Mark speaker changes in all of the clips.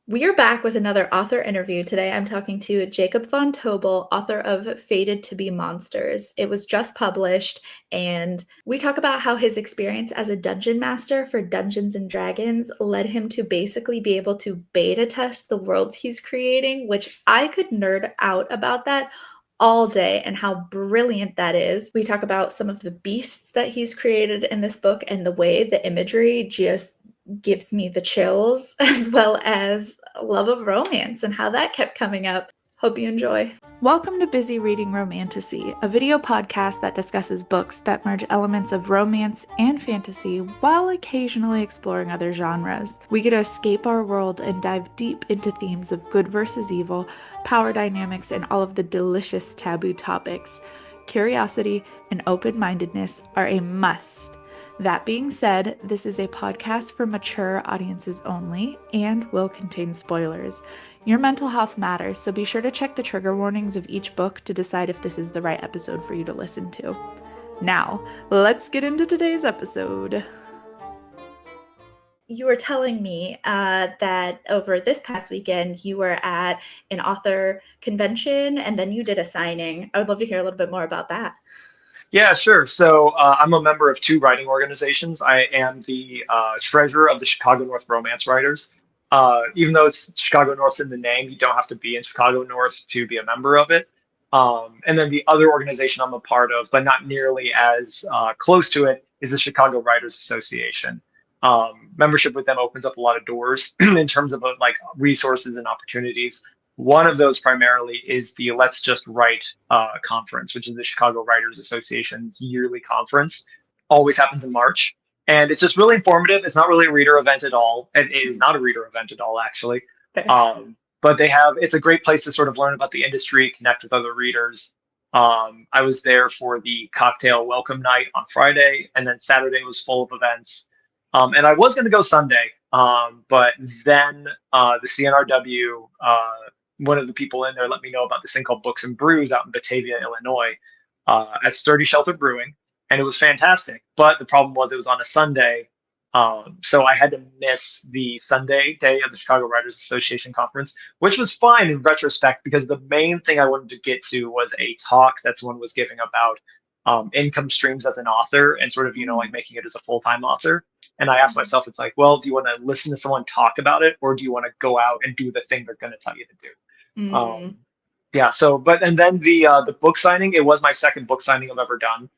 Speaker 1: We are back with another author interview. Today I'm talking to Jacob Von Tobel, author of Fated to be Monsters. It was just published, and we talk about how his experience as a dungeon master for Dungeons and Dragons led him to basically be able to beta test the worlds he's creating, which I could nerd out about that all day and how brilliant that is. We talk about some of the beasts that he's created in this book and the way the imagery just gives me the chills, as well as love of romance and how that kept coming up. Hope you enjoy. Welcome to Busy Reading Romantasy, a video podcast that discusses books that merge elements of romance and fantasy while occasionally exploring other genres. We get to escape our world and dive deep into themes of good versus evil, power dynamics, and all of the delicious taboo topics. Curiosity and open-mindedness are a must. That being said, this is a podcast for mature audiences only and will contain spoilers. Your mental health matters, so be sure to check the trigger warnings of each book to decide if this is the right episode for you to listen to. Now, let's get into today's episode. You were telling me that over this past weekend, you were at an author convention and then you did a signing. I would love to hear a little bit more about that.
Speaker 2: Yeah, sure. So I'm a member of two writing organizations. I am the treasurer of the Chicago North Romance Writers. Even though it's Chicago North in the name, you don't have to be in Chicago North to be a member of it. And then the other organization I'm a part of, but not nearly as close to it, is the Chicago Writers Association. Membership with them opens up a lot of doors in terms of like resources and opportunities. One of those primarily is the Let's Just Write conference, which is the Chicago Writers Association's yearly conference. Always happens in March. And it's just really informative. It's not really a reader event at all. And it is not a reader event at all, actually.
Speaker 1: Fair.
Speaker 2: But it's a great place to sort of learn about the industry, connect with other readers. I was there for the cocktail welcome night on Friday, and then Saturday was full of events. And I was going to go Sunday, but then the CNRW, one of the people in there let me know about this thing called Books and Brews out in Batavia, Illinois, at Sturdy Shelter Brewing, and it was fantastic. But the problem was it was on a Sunday, so I had to miss the Sunday day of the Chicago Writers Association conference, which was fine in retrospect because the main thing I wanted to get to was a talk that someone was giving about income streams as an author and sort of, like making it as a full-time author. And I asked myself, it's like, well, do you want to listen to someone talk about it, or do you want to go out and do the thing they're going to tell you to do? Yeah. So, and then the book signing, it was my second book signing I've ever done,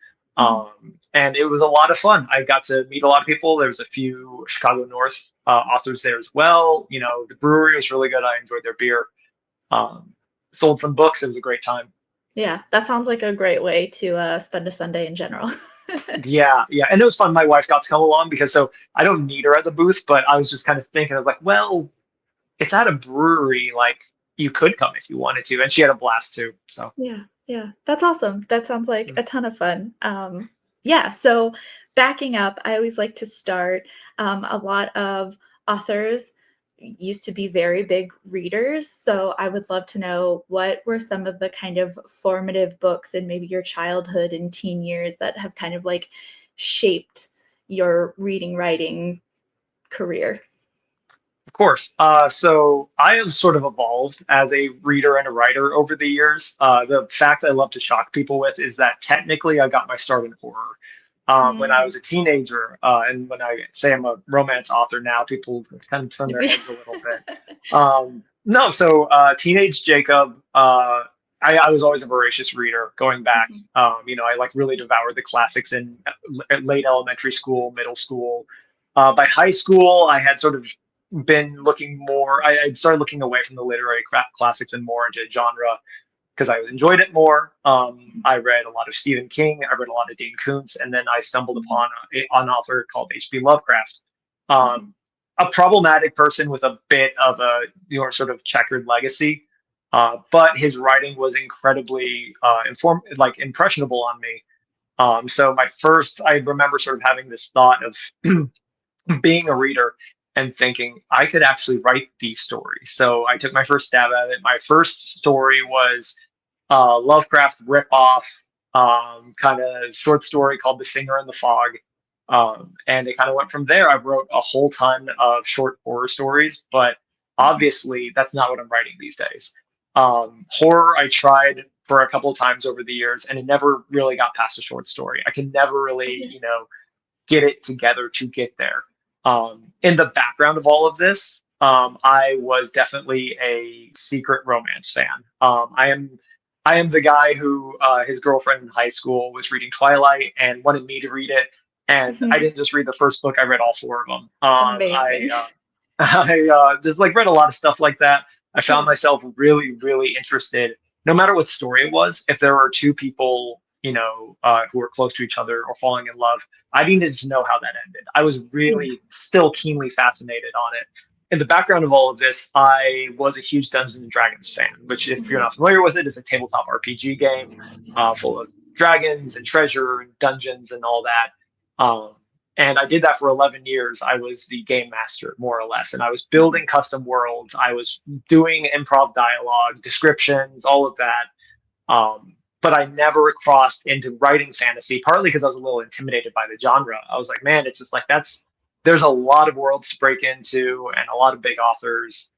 Speaker 2: and it was a lot of fun. I got to meet a lot of people. There was a few Chicago North authors there as well. The brewery was really good. I enjoyed their beer. Sold some books. It was a great time.
Speaker 1: Yeah, that sounds like a great way to spend a Sunday in general.
Speaker 2: Yeah, and it was fun. My wife got to come along so I don't need her at the booth, but I was just kind of thinking, I was like, well, it's at a brewery, like you could come if you wanted to, and she had a blast too. So
Speaker 1: yeah, that's awesome. That sounds like a ton of fun. Yeah, so backing up, I always like to start. A lot of authors used to be very big readers, so I would love to know what were some of the kind of formative books in maybe your childhood and teen years that have kind of like shaped your reading writing career.
Speaker 2: of course. So I have sort of evolved as a reader and a writer over the years. The fact I love to shock people with is that technically I got my start in horror. When I was a teenager, and when I say I'm a romance author now, people kind of turn their heads a little bit. No, so teenage Jacob, I was always a voracious reader going back. I like really devoured the classics in late elementary school, middle school. By high school, I had sort of been looking more, I started looking away from the literary classics and more into genre because I enjoyed it more. I read a lot of Stephen King, I read a lot of Dean Koontz, and then I stumbled upon an author called H.P. Lovecraft. A problematic person with a bit of a sort of checkered legacy, but his writing was incredibly impressionable on me. So I remember sort of having this thought of being a reader and thinking I could actually write these stories. So I took my first stab at it. My first story was Lovecraft ripoff, kind of short story called The Singer in the Fog. And it kind of went from there. I wrote a whole ton of short horror stories, but
Speaker 1: Mhm.
Speaker 2: Obviously, that's not what I'm writing these days. Horror, I tried for a couple of times over the years, and it never really got past a short story. I can never really, get it together to get there. In the background of all of this, I was definitely a secret romance fan. I am the guy who his girlfriend in high school was reading Twilight and wanted me to read it, and I
Speaker 1: Mhm.
Speaker 2: didn't just read the first book; I read all four of them.
Speaker 1: Amazing.
Speaker 2: I just like read a lot of stuff like that. I found
Speaker 1: Yeah.
Speaker 2: myself really, really interested, no matter what story it was. If there were two people, who were close to each other or falling in love, I needed to know how that ended. I was
Speaker 1: Yeah.
Speaker 2: really still keenly fascinated on it. In the background of all of this, I was a huge Dungeons and Dragons fan, which, if you're
Speaker 1: Mhm.
Speaker 2: not familiar with it, is a tabletop RPG game full of dragons and treasure and dungeons and all that. Um, and I did that for 11 years. I was the game master, more or less. And I was
Speaker 1: Mhm.
Speaker 2: building custom worlds. I was doing improv dialogue, descriptions, all of that. But I never crossed into writing fantasy, partly because I was a little intimidated by the genre. I was like, man, it's just like there's a lot of worlds to break into and a lot of big authors.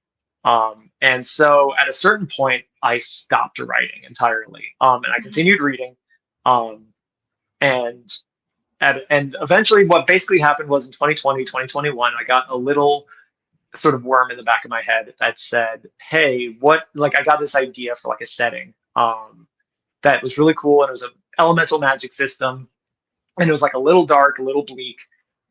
Speaker 2: And so at a certain point, I stopped writing entirely. And I
Speaker 1: Mhm.
Speaker 2: continued reading. Um, and and eventually what basically happened was in 2020, 2021, I got a little sort of worm in the back of my head that said, hey, what, like I got this idea for like a setting. That was really cool, and it was an elemental magic system, and it was like a little dark, a little bleak.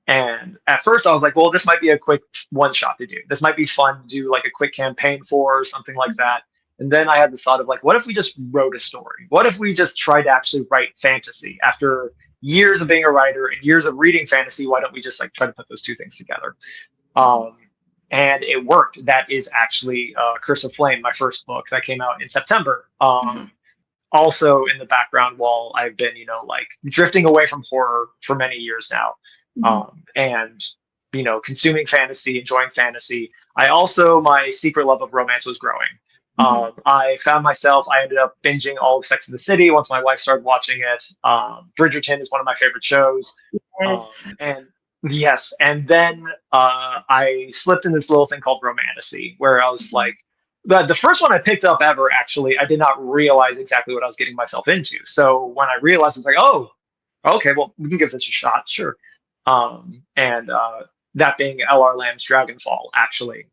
Speaker 2: And at first, I was like, well, this might be a quick one shot to do. This might be fun to do like a quick campaign for, or something like that. And then I had the thought of like, what if we just wrote a story? What if we just tried to actually write fantasy? After years of being a writer and years of reading fantasy, why don't we just like try to put those two things together?
Speaker 1: Mhm.
Speaker 2: Um, and it worked. That is actually Curse of Flame, my first book that came out in September.
Speaker 1: Mhm.
Speaker 2: Also in the background while I've been, like drifting away from horror for many years now,
Speaker 1: Mhm.
Speaker 2: and consuming fantasy, enjoying fantasy. I also my secret love of romance was growing.
Speaker 1: Mhm.
Speaker 2: I found myself. I ended up binging all of Sex and the City once my wife started watching it. Bridgerton is one of my favorite shows,
Speaker 1: Yes.
Speaker 2: and yes, and then I slipped in this little thing called Romantasy, where I was
Speaker 1: Mhm.
Speaker 2: like, the first one I picked up ever, actually, I did not realize exactly what I was getting myself into. So when I realized, I was like, oh, okay, well, we can give this a shot, sure. And that being L.R. Lamb's Dragonfall, actually.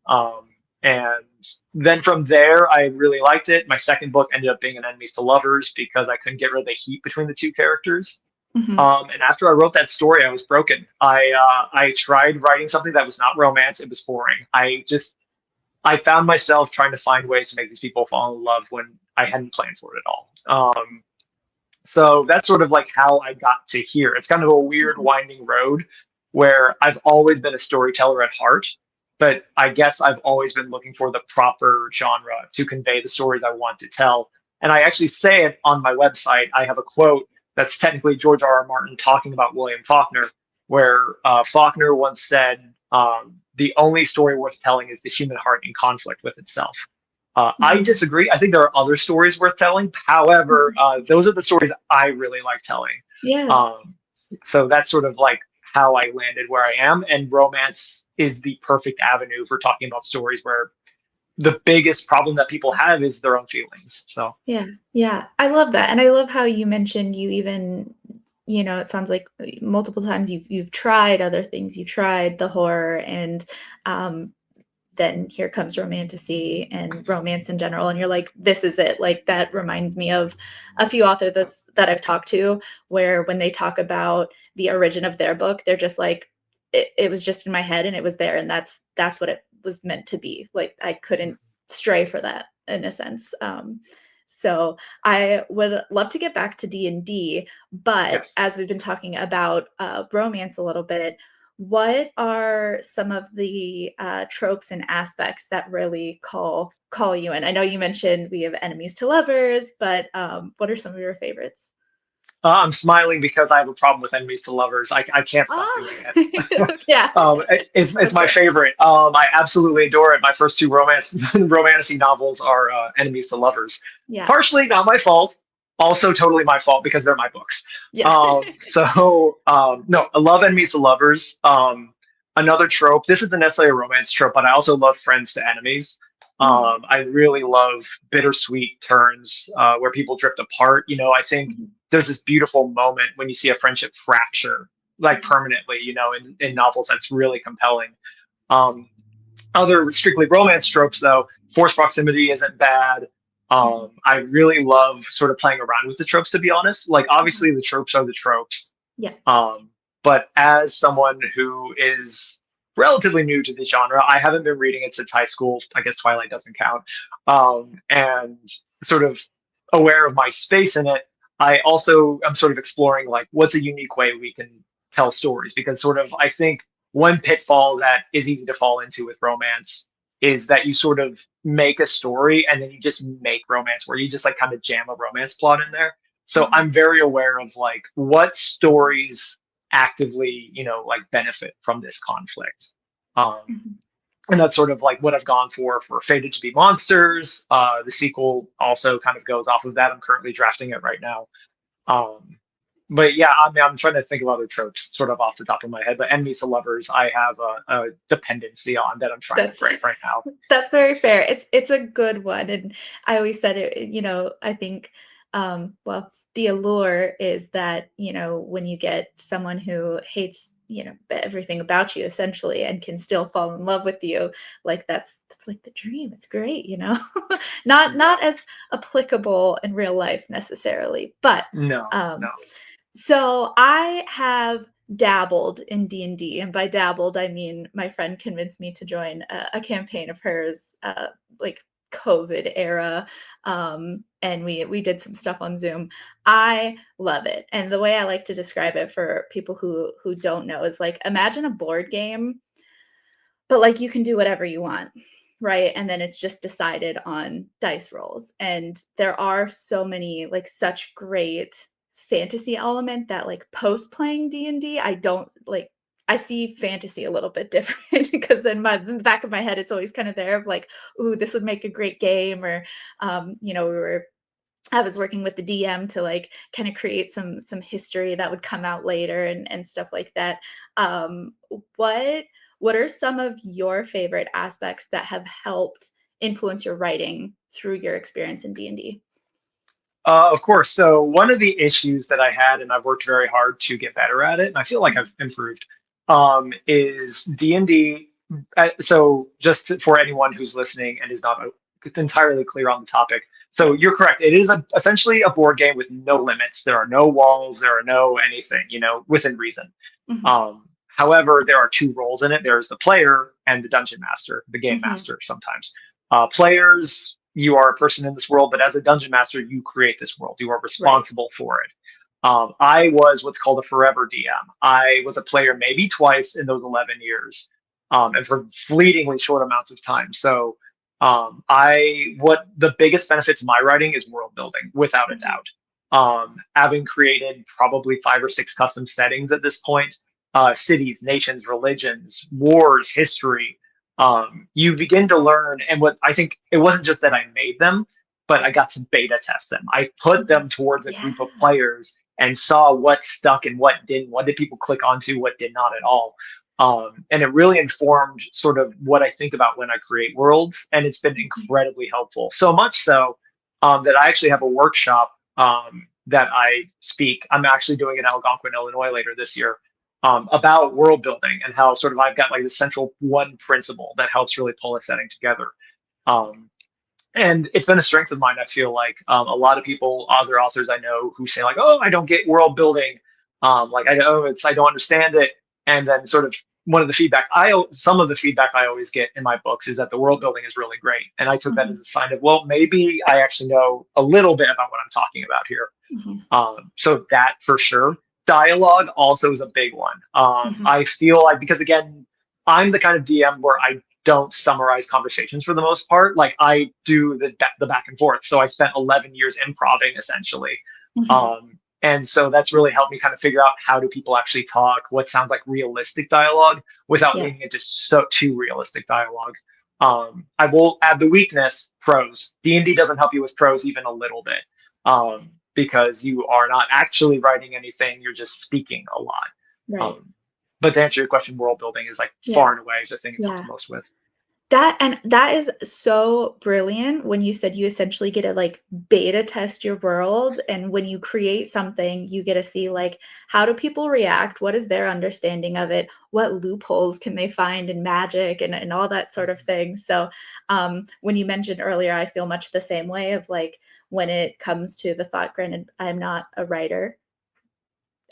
Speaker 2: And then from there, I really liked it. My second book ended up being an Enemies to Lovers because I couldn't get rid of the heat between the two characters.
Speaker 1: Mhm.
Speaker 2: And after I wrote that story, I was broken. I tried writing something that was not romance. It was boring. I found myself trying to find ways to make these people fall in love when I hadn't planned for it at all. So that's sort of like how I got to here. It's kind of a weird
Speaker 1: Mhm.
Speaker 2: winding road where I've always been a storyteller at heart, but I guess I've always been looking for the proper genre to convey the stories I want to tell. And I actually say it on my website. I have a quote that's technically George R. R. Martin talking about William Faulkner, where Faulkner once said, the only story worth telling is the human heart in conflict with itself. I
Speaker 1: Mhm.
Speaker 2: disagree. I think there are other stories worth telling. However,
Speaker 1: Mhm.
Speaker 2: those are the stories I really like telling.
Speaker 1: Yeah.
Speaker 2: Um, so that's sort of like how I landed where I am. And romance is the perfect avenue for talking about stories where the biggest problem that people have is their own feelings. So,
Speaker 1: Yeah. Yeah. I love that, and I love how you mentioned you even it sounds like, multiple times you've tried other things. You tried the horror and, um, then here comes romantasy and romance in general, and you're like, "This is it." Like, that reminds me of a few authors that I've talked to, where when they talk about the origin of their book, they're just like, "It was just in my head and it was there, and that's what it was meant to be." Like, I couldn't stray for that in a sense. So I would love to get back to D&D, but
Speaker 2: yes.
Speaker 1: as we've been talking about, romance a little bit, what are some of the, tropes and aspects that really call you in? I know you mentioned we have enemies to lovers, but, what are some of your favorites?
Speaker 2: I'm smiling because I have a problem with enemies to lovers. I can't stop
Speaker 1: Ah,
Speaker 2: doing it.
Speaker 1: yeah,
Speaker 2: It's
Speaker 1: that's
Speaker 2: my
Speaker 1: fair.
Speaker 2: favorite. I absolutely adore it. My first two romantasy novels are enemies to lovers.
Speaker 1: Yeah,
Speaker 2: Partially not my fault, also totally my fault because they're my books.
Speaker 1: yeah.
Speaker 2: No, I love enemies to lovers. Another trope. This isn't necessarily a romance trope, but I also love friends to enemies.
Speaker 1: Mm,
Speaker 2: I really love bittersweet turns where people drift apart. I think
Speaker 1: mhm,
Speaker 2: there's this beautiful moment when you see a friendship fracture, like
Speaker 1: mhm,
Speaker 2: permanently. In novels, that's really compelling. Um, Other strictly romance tropes, though, forced proximity isn't bad.
Speaker 1: mhm,
Speaker 2: I really love sort of playing around with the tropes, to be honest. Like,
Speaker 1: mhm.
Speaker 2: obviously, the tropes are the tropes.
Speaker 1: Yeah.
Speaker 2: Um, but as someone who is relatively new to the genre, I haven't been reading it since high school. I guess Twilight doesn't count. And sort of aware of my space in it, I also am sort of exploring like what's a unique way we can tell stories because sort of I think one pitfall that is easy to fall into with romance is that you sort of make a story and then you just make romance where you just like kind of jam a romance plot in there. So
Speaker 1: Mhm,
Speaker 2: I'm very aware of like what stories actively, like benefit from this conflict.
Speaker 1: mhm.
Speaker 2: And that's sort of like what I've gone for Fated to be Monsters. The sequel also kind of goes off of that. I'm currently drafting it right now. Um, but yeah, I mean, I'm trying to think of other tropes sort of off the top of my head. But enemies to lovers, I have a dependency on that I'm trying to
Speaker 1: That's
Speaker 2: break right now.
Speaker 1: that's very fair. It's a good one, and I always said it, I think, well, the allure is that, when you get someone who hates, everything about you essentially and can still fall in love with you, like that's like the dream. It's great, you know? Not
Speaker 2: Yeah.
Speaker 1: as applicable in real life necessarily, but
Speaker 2: No,
Speaker 1: um
Speaker 2: no.
Speaker 1: so I have dabbled in D&D, and by dabbled, I mean my friend convinced me to join a campaign of hers, like COVID era, and we did some stuff on Zoom. I love it, and the way I like to describe it for people who don't know is like imagine a board game, but like you can do whatever you want, right? And then it's just decided on dice rolls. And there are so many like such great fantasy element that like post playing D&D, I don't like I see fantasy a little bit different because then in the back of my head it's always kind of there of like, ooh, this would make a great game or I was working with the DM to like kind of create some history that would come out later and stuff like that. Um, what what are some of your favorite aspects that have helped influence your writing through your experience in D&D?
Speaker 2: Of course. So one of the issues that I had, and I've worked very hard to get better at it, and I feel like
Speaker 1: Mhm,
Speaker 2: I've improved, is D&D. So for anyone who's listening and is not entirely clear on the topic, so
Speaker 1: yeah.
Speaker 2: you're correct. It is essentially a board game with no limits. There are no walls. There are no anything, within reason.
Speaker 1: Mhm,
Speaker 2: However, there are two roles in it. There's the player and the dungeon master, the game
Speaker 1: mhm,
Speaker 2: master sometimes. Players, you are a person in this world, but as a dungeon master, you create this world. You are
Speaker 1: right.
Speaker 2: responsible for it. I was what's called a forever DM. I was a player maybe twice in those 11 years, and for fleetingly short amounts of time. So, what the biggest benefit to my writing is world building, without a
Speaker 1: Mhm,
Speaker 2: doubt. Having created probably 5 or 6 custom settings at this point, cities, nations, religions, wars, history, you begin to learn. And what I think it wasn't just that I made them, but I got to beta test them. I put
Speaker 1: mhm.
Speaker 2: them towards a
Speaker 1: Yeah.
Speaker 2: group of players and saw what stuck and what didn't. What did people click onto? What did not at all? And it really informed sort of what I think about when I create worlds, and it's been
Speaker 1: Mhm.
Speaker 2: incredibly helpful. So much so that I actually have a workshop that I speak. I'm actually doing in Algonquin, Illinois later this year about world building and how sort of I've got like the central one principle that helps really pull a setting together. Um, and it's been a strength of mine. I feel like a lot of people, other authors I know, who say like, "Oh, I don't get world building," like I don't understand it. And then sort of some of the feedback I always get in my books is that the world building is really great, and I took that as
Speaker 1: Mhm,
Speaker 2: a sign of, well, maybe I actually know a little bit about what I'm talking about here.
Speaker 1: mhm,
Speaker 2: So that for sure. Dialogue also is a big one.
Speaker 1: mhm.
Speaker 2: I feel like because again, I'm the kind of DM where I don't summarize conversations for the most part. Like I do the back and forth. So I spent 11 years improving essentially.
Speaker 1: Mhm.
Speaker 2: And so that's really helped me kind of figure out how do people actually talk, what sounds like realistic dialogue without
Speaker 1: Yeah.
Speaker 2: leaning into too realistic dialogue. I will add the weakness, prose. D&D doesn't help you with prose even a little bit. Because you are not actually writing anything, you're just speaking a lot.
Speaker 1: Right.
Speaker 2: Um, But to answer your question, world building is like far
Speaker 1: Yeah.
Speaker 2: and away the thing it's helped
Speaker 1: Yeah.
Speaker 2: the most with.
Speaker 1: That is so brilliant when you said you essentially get to, like, beta test your world, and when you create something, you get to see, like, how do people react? What is their understanding of it? What loopholes can they find in magic and all that sort of thing, so, when you mentioned earlier, I feel much the same way of, like, when it comes to the thought granted, I'm not a writer,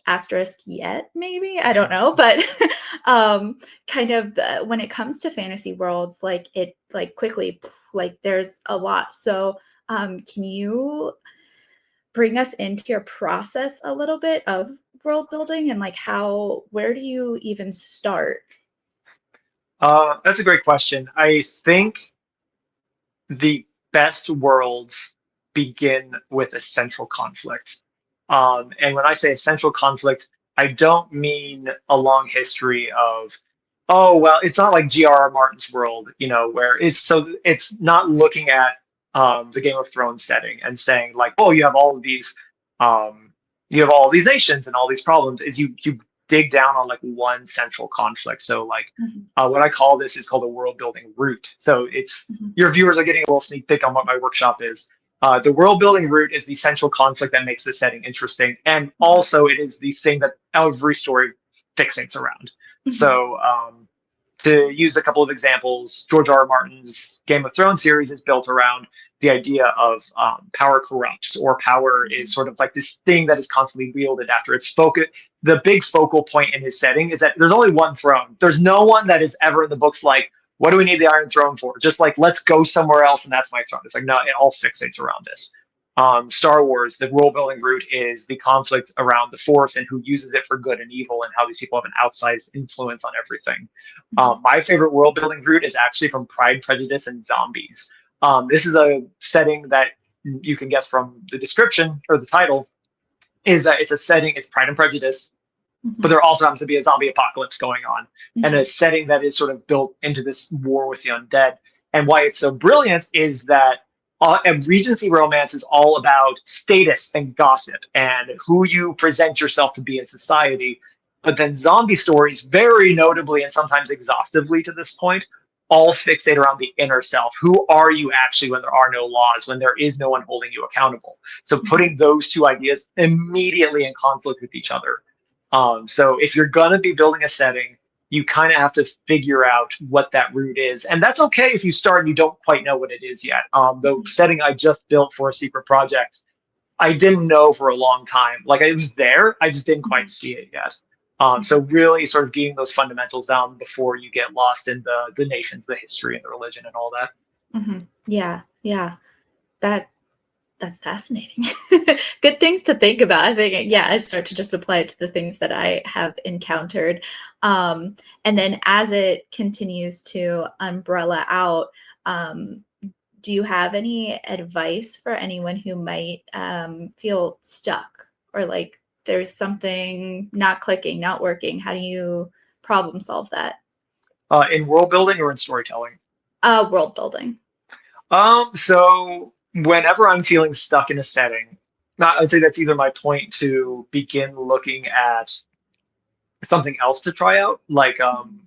Speaker 1: asterisk yet maybe, I don't know, but kind of when it comes to fantasy worlds, like it like quickly like there's a lot, so can you bring us into your process a little bit of world building and like how where do you even start?
Speaker 2: That's a great question. I think the best worlds begin with a central conflict. And when I say a central conflict, I don't mean a long history of, oh, well, it's not like G.R.R. Martin's world, where it's not looking at the Game of Thrones setting and saying like, oh, um, you have all these nations and all these problems. Is you dig down on like one central conflict. So like,
Speaker 1: Mhm,
Speaker 2: what I call this is called a world building route. So it's
Speaker 1: mhm,
Speaker 2: your viewers are getting a little sneak peek on what my workshop is. The world building route is the central conflict that makes the setting interesting, and
Speaker 1: mhm,
Speaker 2: also it is the thing that every story fixates around.
Speaker 1: mhm,
Speaker 2: So, to use a couple of examples, George R. R. Martin's Game of Thrones series is built around the idea of power corrupts, or power is
Speaker 1: mhm,
Speaker 2: sort of like this thing that is constantly wielded after its focus. The big focal point in his setting is that there's only one throne. There's no one that is ever in the books like, what do we need the Iron Throne for? Just like, let's go somewhere else and that's my throne. It's like, no, it all fixates around this. Star Wars, the world building route is the conflict around the Force and who uses it for good and evil, and how these people have an outsized influence on everything.
Speaker 1: mhm,
Speaker 2: My favorite world building route is actually from Pride, Prejudice, and Zombies. This is a setting that you can guess from the description or the title, is that it's a setting, it's Pride and Prejudice, but
Speaker 1: mhm,
Speaker 2: there also happens to be a zombie apocalypse going on, and a
Speaker 1: mhm,
Speaker 2: setting that is sort of built into this war with the undead. And why it's so brilliant is that a Regency romance is all about status and gossip and who you present yourself to be in society. But then zombie stories, very notably and sometimes exhaustively to this point, all fixate around the inner self. Who are you actually when there are no laws, when there is no one holding you accountable? So
Speaker 1: mhm,
Speaker 2: putting those two ideas immediately in conflict with each other. So if you're going to be building a setting, you kind of have to figure out what that route is. And that's okay if you start and you don't quite know what it is yet. The
Speaker 1: mhm,
Speaker 2: setting I just built for a secret project, I didn't know for a long time. Like, it was there, I just didn't quite
Speaker 1: mhm,
Speaker 2: see it yet. So
Speaker 1: mhm,
Speaker 2: really sort of getting those fundamentals down before you get lost in the nations, the history, and the religion and all that.
Speaker 1: mhm. Yeah, yeah. That That's fascinating. Good things to think about. I think, yeah, I start to just apply it to the things that I have encountered. And then as it continues to umbrella out, um, do you have any advice for anyone who might feel stuck or like there's something not clicking, not working? How do you problem solve that?
Speaker 2: In world building or in storytelling?
Speaker 1: World building.
Speaker 2: So whenever I'm feeling stuck in a setting, I would say that's either my point to begin looking at something else to try out. Like,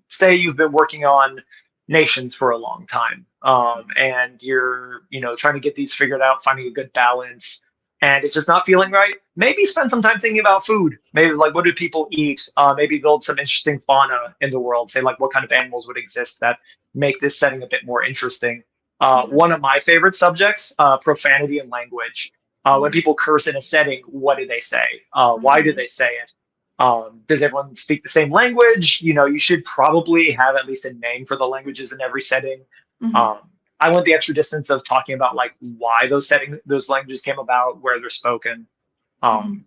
Speaker 2: say you've been working on nations for a long time, and you're, trying to get these figured out, finding a good balance, and it's just not feeling right. Maybe spend some time thinking about food. Maybe like, what do people eat? Maybe build some interesting fauna in the world. Say like, what kind of animals would exist that make this setting a bit more interesting.
Speaker 1: Mhm,
Speaker 2: One of my favorite subjects, profanity and language. When
Speaker 1: mhm,
Speaker 2: people curse in a setting, what do they say? Why do
Speaker 1: mhm,
Speaker 2: they say it? Does everyone speak the same language? You should probably have at least a name for the languages in every setting.
Speaker 1: mhm,
Speaker 2: Um, I went the extra distance of talking about like why those languages came about, where they're spoken.
Speaker 1: mhm,
Speaker 2: Um,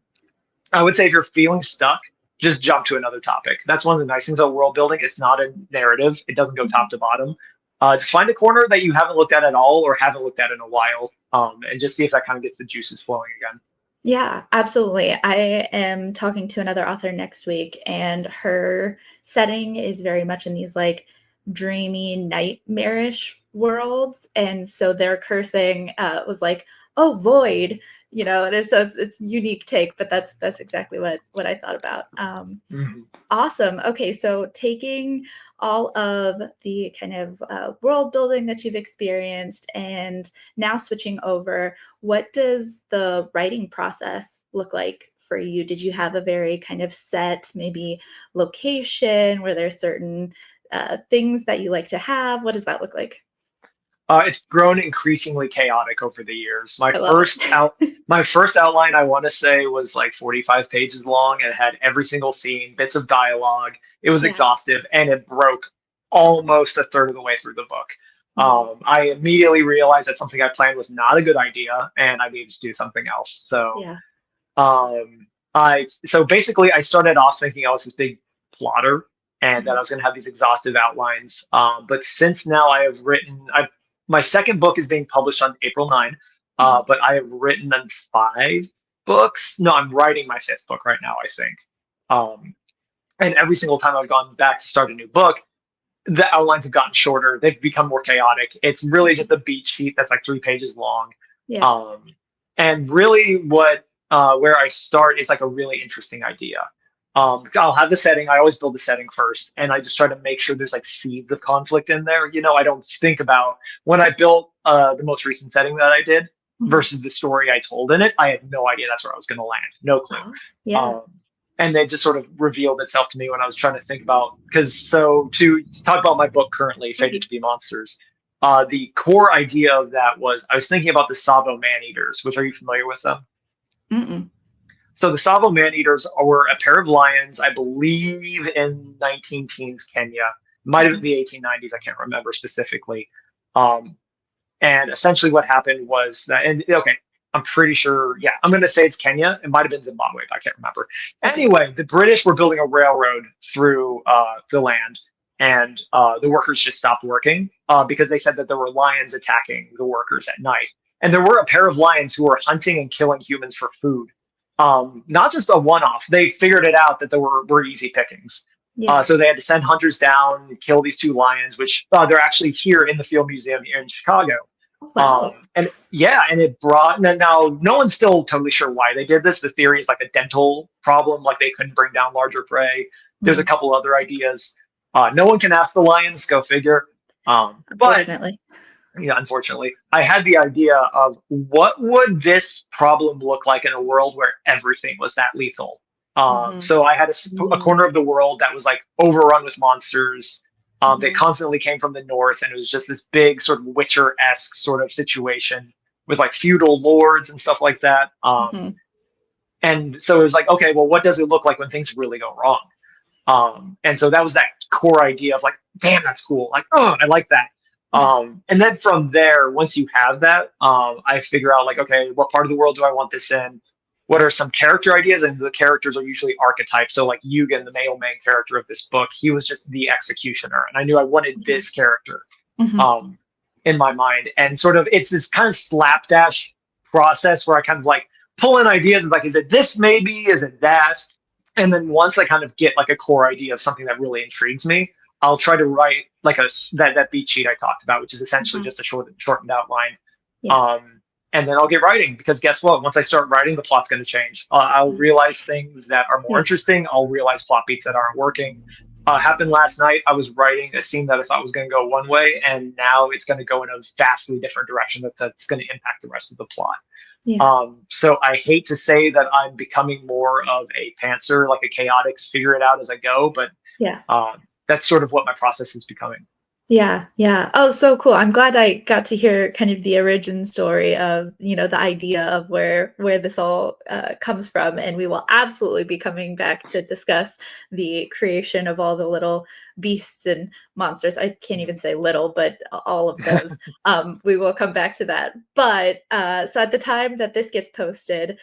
Speaker 2: I would say if you're feeling stuck, just jump to another topic. That's one of the nice things about world building. It's not a narrative. It doesn't go top
Speaker 1: mhm.
Speaker 2: to bottom. Just find a corner that you haven't looked at all or haven't looked at in a while, and just see if that kind of gets the juices flowing again.
Speaker 1: Yeah, absolutely. I am talking to another author next week, and her setting is very much in these like dreamy, nightmarish worlds. And so their cursing was like oh, void, it is, so it's unique take, but that's exactly what I thought about.
Speaker 2: Mhm.
Speaker 1: Awesome. Okay, so taking all of the kind of world building that you've experienced and now switching over, what does the writing process look like for you? Did you have a very kind of set, maybe location? Were there certain things that you like to have? What does that look like?
Speaker 2: It's grown increasingly chaotic over the years.
Speaker 1: I love it.
Speaker 2: My first outline, I want to say, was like 45 pages long and it had every single scene, bits of dialogue. It was
Speaker 1: Yeah.
Speaker 2: exhaustive and it broke almost a third of the way through the book.
Speaker 1: Mhm.
Speaker 2: I immediately realized that something I planned was not a good idea and I needed to do something else.
Speaker 1: Yeah.
Speaker 2: So basically I started off thinking I was this big plotter and that I
Speaker 1: Mhm.
Speaker 2: was going to have these exhaustive outlines. But since now my second book is being published on April 9,
Speaker 1: Mhm.
Speaker 2: but I have written on 5 books. No, I'm writing my fifth book right now, I think. Um, and every single time I've gone back to start a new book, the outlines have gotten shorter. They've become more chaotic. It's really just
Speaker 1: Mhm.
Speaker 2: a beat sheet that's like 3 pages long.
Speaker 1: Yeah.
Speaker 2: Um, and really, what where I start is like a really interesting idea. I'll have the setting. I always build the setting first, and I just try to make sure there's like seeds of conflict in there. I don't think about when I built the most recent setting that I did
Speaker 1: Mhm.
Speaker 2: versus the story I told in it. I had no idea that's where I was going to land. No clue.
Speaker 1: Oh, yeah.
Speaker 2: Um, and then just sort of revealed itself to me when I was trying to think about because so to talk about my book currently, Fated
Speaker 1: Mhm.
Speaker 2: to be Monsters. The core idea of that was I was thinking about the Savo man-eaters, which are you familiar with them?
Speaker 1: Mm-mm.
Speaker 2: So the Savo man-eaters were a pair of lions, I believe, in 19 teens Kenya. Might have been
Speaker 1: Mhm.
Speaker 2: the 1890s. I can't remember specifically. Um, and essentially, what happened was that, and okay, I'm pretty sure, yeah, I'm going to say it's Kenya. It might have been Zimbabwe, but I can't remember.
Speaker 1: Okay.
Speaker 2: Anyway, the British were building a railroad through the land, and the workers just stopped working because they said that there were lions attacking the workers at night. And there were a pair of lions who were hunting and killing humans for food. Not just a one off, they figured it out that there were easy pickings.
Speaker 1: Yeah.
Speaker 2: So they had to send hunters down, kill these 2 lions, which they're actually here in the Field Museum here in Chicago.
Speaker 1: Oh, wow.
Speaker 2: And yeah, and it brought now no one's still totally sure why they did this. The theory is like a dental problem, like they couldn't bring down larger prey. There's a
Speaker 1: Mhm.
Speaker 2: couple other ideas. No one can ask the lions, go figure. But
Speaker 1: Unfortunately.
Speaker 2: yeah, unfortunately, I had the idea of what would this problem look like in a world where everything was that lethal.
Speaker 1: Mhm.
Speaker 2: So I had a
Speaker 1: Mm.
Speaker 2: corner of the world that was like overrun with monsters. They
Speaker 1: Mhm.
Speaker 2: constantly came from the north, and it was just this big sort of Witcher-esque sort of situation with like feudal lords and stuff like that.
Speaker 1: Mhm.
Speaker 2: And so it was like, okay, well, what does it look like when things really go wrong? And so that was that core idea of like, damn, that's cool. Like, oh, I like that.
Speaker 1: Yeah.
Speaker 2: And then from there, once you have that, I figure out like, okay, what part of the world do I want this in? What are some character ideas? And the characters are usually archetypes. So like Yugen, the male main character of this book, he was just the executioner, and I knew I wanted
Speaker 1: Yeah.
Speaker 2: this character
Speaker 1: Mhm.
Speaker 2: um, in my mind. And sort of, it's this kind of slapdash process where I kind of like pull in ideas and like, is it this maybe? Is it that? And then once I kind of get like a core idea of something that really intrigues me, I'll try to write like that beat sheet I talked about, which is essentially
Speaker 1: Mhm.
Speaker 2: just a shortened outline.
Speaker 1: Yeah.
Speaker 2: Um, and then I'll get writing because guess what? Once I start writing, the plot's going to change. I'll
Speaker 1: Mhm.
Speaker 2: realize things that are more
Speaker 1: Yeah.
Speaker 2: interesting. I'll realize plot beats that aren't working. Happened last night. I was writing a scene that I thought was going to go one way, and now it's going to go in a vastly different direction that's going to impact the rest of the plot.
Speaker 1: Yeah.
Speaker 2: So I hate to say that I'm becoming more of a pantser, like a chaotic, figure it out as I go, but
Speaker 1: Yeah.
Speaker 2: that's sort of what my process is becoming.
Speaker 1: Yeah, yeah. Oh, so cool. I'm glad I got to hear kind of the origin story of, the idea of where this all comes from, and we will absolutely be coming back to discuss the creation of all the little beasts and monsters. I can't even say little, but all of those. We will come back to that. But so at the time that this gets posted,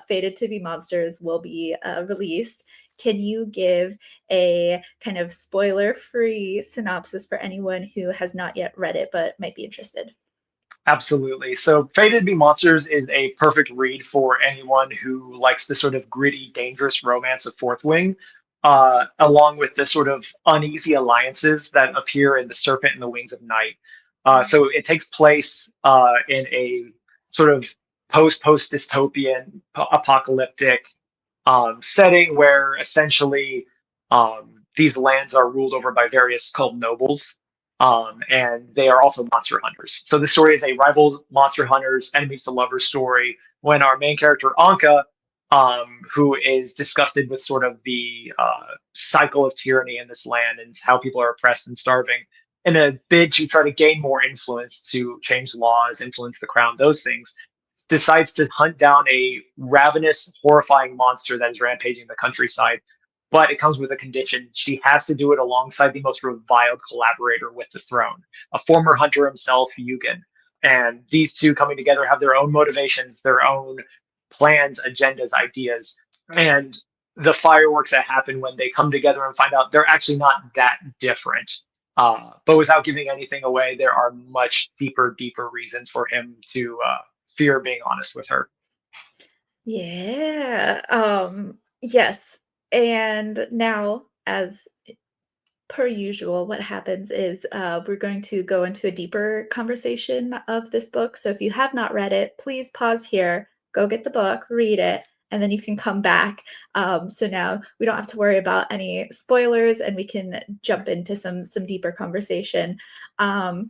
Speaker 1: Fated to be Monsters will be released. Can you give a kind of spoiler-free synopsis for anyone who has not yet read it but might be interested?
Speaker 2: Absolutely. So, Fated to Be Monsters is a perfect read for anyone who likes the sort of gritty, dangerous romance of Fourth Wing, along with the sort of uneasy alliances that appear in The Serpent and the Wings of Night.
Speaker 1: Mhm.
Speaker 2: So, it takes place in a sort of post dystopian apocalyptic setting where essentially these lands are ruled over by various cult nobles. And they are also monster hunters. So the story is a rival monster hunters, enemies to lovers story. When our main character Anka, who is disgusted with sort of the cycle of tyranny in this land and how people are oppressed and starving, in a bid to try to gain more influence to change laws, influence the crown, those things, decides to hunt down a ravenous, horrifying monster that is rampaging the countryside. But it comes with a condition. She has to do it alongside the most reviled collaborator with the throne, a former hunter himself, Yugen. And these two coming together have their own motivations, their own plans, agendas, ideas. And the fireworks that happen when they come together and find out they're actually not that different. But without giving anything away, there are much deeper, deeper reasons for him to fear being honest with her.
Speaker 1: Yeah. Yes. And now, as per usual, what happens is we're going to go into a deeper conversation of this book. So if you have not read it, please pause here, go get the book, read it, and then you can come back. So now we don't have to worry about any spoilers, and we can jump into some deeper conversation. Um,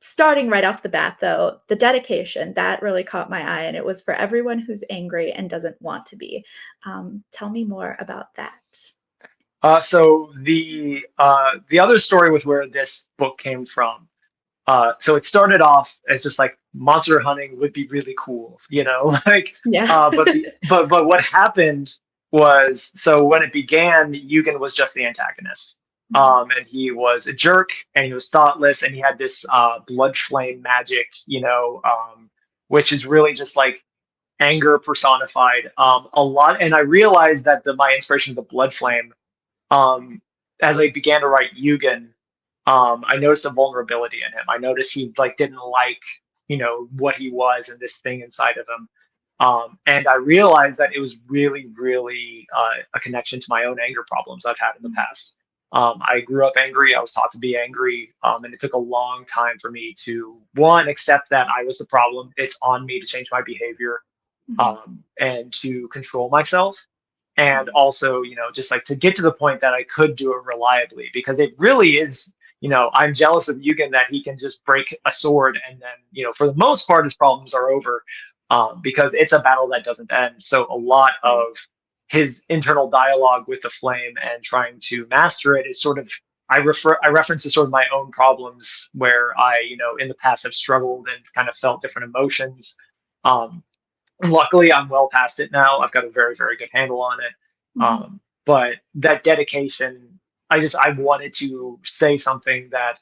Speaker 1: Starting right off the bat, though, the dedication that really caught my eye, and it was for everyone who's angry and doesn't want to be. Tell me more about that.
Speaker 2: So the other story with where this book came from. So it started off as just like monster hunting would be really cool, like.
Speaker 1: Yeah.
Speaker 2: But what happened was, so when it began, Yugen was just the antagonist,
Speaker 1: Mhm,
Speaker 2: and he was a jerk, and he was thoughtless, and he had this blood flame magic, which is really just like anger personified. A lot, and I realized that my inspiration of the blood flame, um, as I began to write Yugen, I noticed a vulnerability in him. I noticed he like didn't like, what he was and this thing inside of him. And I realized that it was really, really a connection to my own anger problems I've had in the
Speaker 1: mhm,
Speaker 2: past. I grew up angry. I was taught to be angry, and it took a long time for me to one accept that I was the problem. It's on me to change my behavior,
Speaker 1: mhm,
Speaker 2: and to control myself, and
Speaker 1: mhm,
Speaker 2: also, just like to get to the point that I could do it reliably, because it really is. I'm jealous of Yugen that he can just break a sword and then, for the most part, his problems are over, because it's a battle that doesn't end. So a lot of
Speaker 1: right.
Speaker 2: his internal dialogue with the flame and trying to master it is sort of, I reference to sort of my own problems where I, in the past have struggled and kind of felt different emotions. Um, Luckily, I'm well past it now. I've got a very, very good handle on it.
Speaker 1: Mhm,
Speaker 2: But that dedication, I wanted to say something that,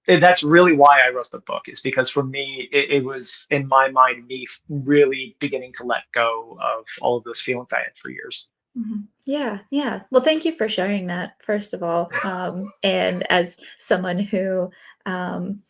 Speaker 2: that's really why I wrote the book, is because for me, it was in my mind, me really beginning to let go of all of those feelings I had for years.
Speaker 1: mhm. Yeah, yeah. Well, thank you for sharing that, first of all. And as someone who um,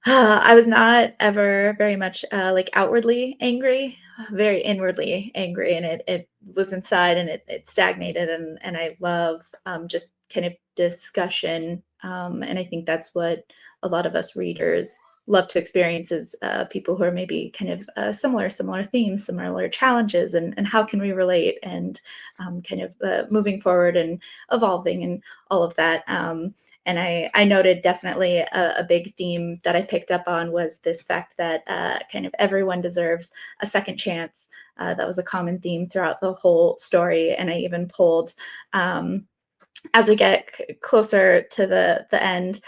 Speaker 1: I was not ever very much, like, outwardly angry, very inwardly angry, and it was inside, and it stagnated, and I love, just kind of discussion, and I think that's what a lot of us readers love to experience is, people who are maybe kind of, similar themes, similar challenges, and how can we relate, and, kind of, moving forward and evolving and all of that, and I noted definitely a big theme that I picked up on was this fact that kind of everyone deserves a second chance. That was a common theme throughout the whole story, and I even pulled as we get closer to the end,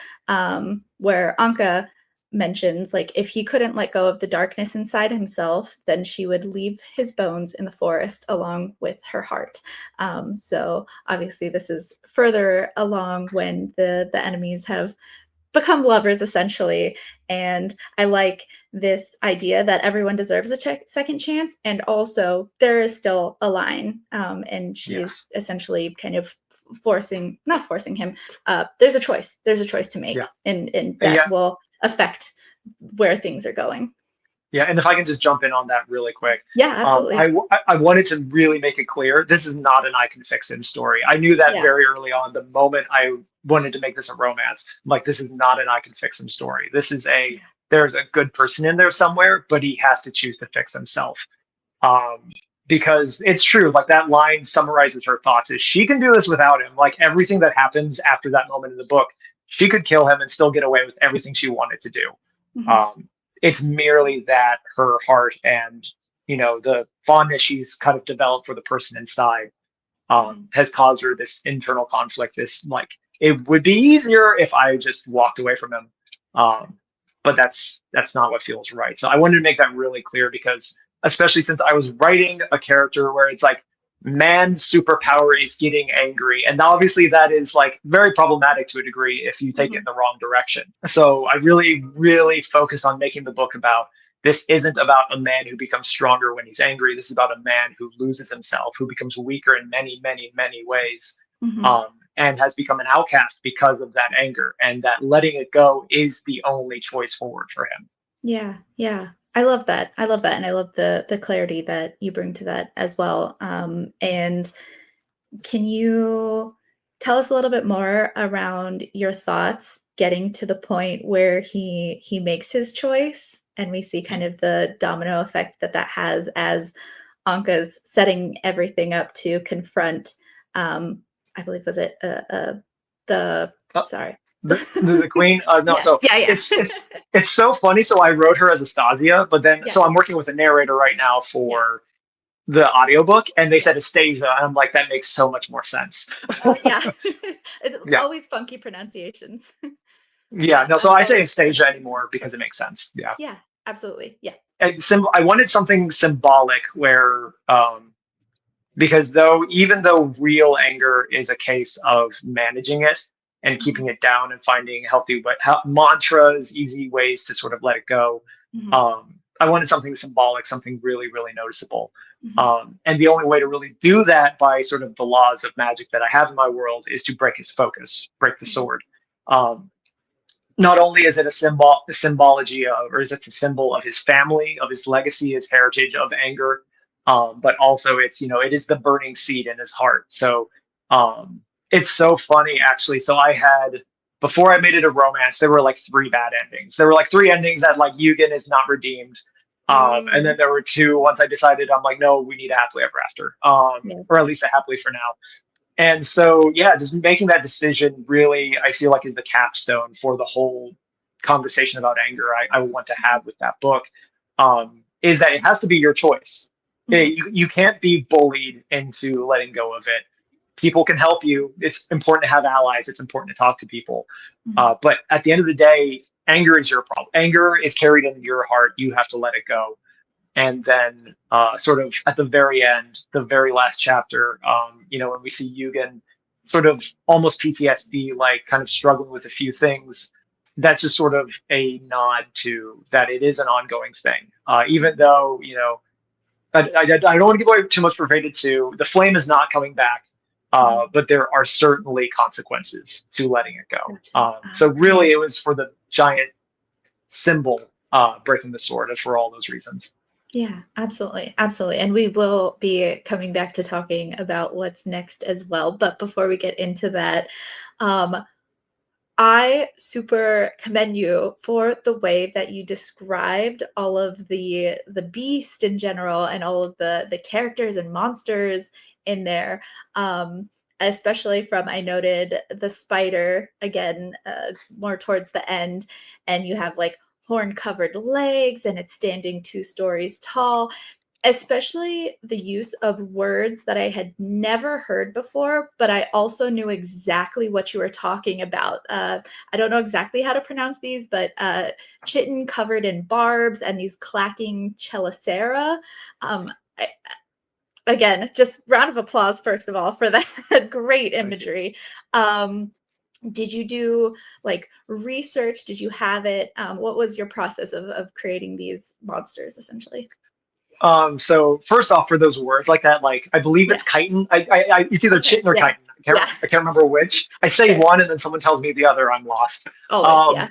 Speaker 1: where Anka mentions like if he couldn't let go of the darkness inside himself, then she would leave his bones in the forest along with her heart. So obviously, this is further along when the enemies have become lovers essentially, and I like this idea that everyone deserves a second chance, and also there is still a line, and she is
Speaker 2: Yes.
Speaker 1: essentially kind of forcing, not forcing him, there's a choice to make,
Speaker 2: Yeah.
Speaker 1: and that
Speaker 2: Yeah.
Speaker 1: will affect where things are going.
Speaker 2: Yeah, and if I can just jump in on that really quick,
Speaker 1: Yeah, absolutely.
Speaker 2: I wanted to really make it clear this is not an I can fix him story. I knew that
Speaker 1: Yeah.
Speaker 2: very early on. The moment I wanted to make this a romance, I'm like, this is not an I can fix him story. This is a
Speaker 1: Yeah.
Speaker 2: there's a good person in there somewhere, but he has to choose to fix himself. Um, because it's true, like that line summarizes her thoughts is she can do this without him. Like everything that happens after that moment in the book, she could kill him and still get away with everything she wanted to do.
Speaker 1: Mhm.
Speaker 2: It's merely that her heart and, the fondness she's kind of developed for the person inside
Speaker 1: Mhm.
Speaker 2: has caused her this internal conflict. This like it would be easier if I just walked away from him, um, but that's not what feels right. So I wanted to make that really clear because, especially since I was writing a character where it's like man's superpower is getting angry, and obviously that is like very problematic to a degree if you take it in
Speaker 1: Mhm.
Speaker 2: the wrong direction. So I really, really focus on making the book about this isn't about a man who becomes stronger when he's angry. This is about a man who loses himself, who becomes weaker in many, many, many ways,
Speaker 1: Mhm.
Speaker 2: and has become an outcast because of that anger. And that letting it go is the only choice forward for him.
Speaker 1: Yeah, yeah. I love that. I love that, and I love the clarity that you bring to that as well. And can you tell us a little bit more around your thoughts getting to the point where he makes his choice, and we see kind of the domino effect that that has as Anka's setting everything up to confront, I believe was it, the
Speaker 2: Uh,
Speaker 1: sorry.
Speaker 2: the queen, no,
Speaker 1: Yes,
Speaker 2: so
Speaker 1: yeah, yeah.
Speaker 2: it's so funny. So I wrote her as Astasia, but then so
Speaker 1: Yes,
Speaker 2: I'm working with a narrator right now
Speaker 1: yeah,
Speaker 2: for the audiobook, and they
Speaker 1: yeah.
Speaker 2: said Astasia, and I'm like, that makes so much more sense.
Speaker 1: Yeah. It's
Speaker 2: Yeah.
Speaker 1: always funky pronunciations.
Speaker 2: Yeah,
Speaker 1: Yeah,
Speaker 2: no, so
Speaker 1: I'm
Speaker 2: I say
Speaker 1: always
Speaker 2: Astasia
Speaker 1: learning
Speaker 2: anymore because it makes sense. Yeah.
Speaker 1: Yeah, absolutely, yeah.
Speaker 2: I wanted something symbolic where, because even though real anger is a case of managing it and keeping
Speaker 1: Mhm,
Speaker 2: it down and finding healthy mantras, easy ways to sort of let it go,
Speaker 1: mhm,
Speaker 2: I wanted something symbolic, something really, really noticeable.
Speaker 1: mhm,
Speaker 2: And the only way to really do that by sort of the laws of magic that I have in my world is to break his focus, break the
Speaker 1: mhm,
Speaker 2: sword. Um, Not only is it a symbology of, or is it a symbol of his family, of his legacy, his heritage of anger, but also it is the burning seed in his heart. So it's so funny actually. So I had before I made it a romance, there were like three bad endings. There were like three endings that like Yugen is not redeemed. And then
Speaker 1: mm,
Speaker 2: there were two. Once I decided, I'm like, no, we need a happily ever after,
Speaker 1: yeah,
Speaker 2: or at least a happily for now. And so, yeah, just making that decision really, I feel like, is the capstone for the whole conversation about anger I want to
Speaker 1: mhm,
Speaker 2: have with that book. Is that it has to be your choice.
Speaker 1: mhm,
Speaker 2: You can't be bullied into letting go of it. People can help you. It's important to have allies. It's important to talk to people.
Speaker 1: mhm,
Speaker 2: But at the end of the day, anger is your problem. Anger is carried in your heart. You have to let it go. And then, sort of at the very end, the very last chapter, when we see Yugen sort of almost PTSD, like kind of struggling with a few things, that's just sort of a nod to that it is an ongoing thing. Even
Speaker 1: mhm,
Speaker 2: though, I don't want to give away too much for Faded 2. The flame is not coming back,
Speaker 1: mhm.
Speaker 2: but there are certainly consequences to letting it go.
Speaker 1: Gotcha.
Speaker 2: So
Speaker 1: Yeah.
Speaker 2: really, it was for the giant symbol breaking the sword, and for all those reasons.
Speaker 1: Yeah, absolutely, absolutely, and we will be coming back to talking about what's next as well, but before we get into that, um, I super commend you for the way that you described all of the beast in general and all of the characters and monsters in there. Especially from I noted the spider again, more towards the end, and you have like horn covered legs and it's standing 2 stories tall. Especially the use of words that I had never heard before, but I also knew exactly what you were talking about. I don't know exactly how to pronounce these, but chitin covered in barbs and these clacking chelicera. Um, I, again, just round of applause, first of all, for that great
Speaker 2: Thank you.
Speaker 1: imagery. Um, did you do like research? Did you have it? What was your process of creating these monsters essentially?
Speaker 2: So first off, for those words like that, like I believe
Speaker 1: Yeah.
Speaker 2: it's chitin. It's either
Speaker 1: Okay.
Speaker 2: chitin or
Speaker 1: Yeah.
Speaker 2: chitin.
Speaker 1: Yeah.
Speaker 2: I can't remember which. I say
Speaker 1: Fair.
Speaker 2: one, and then someone tells me the other. I'm lost.
Speaker 1: Always. Yeah.
Speaker 2: Um,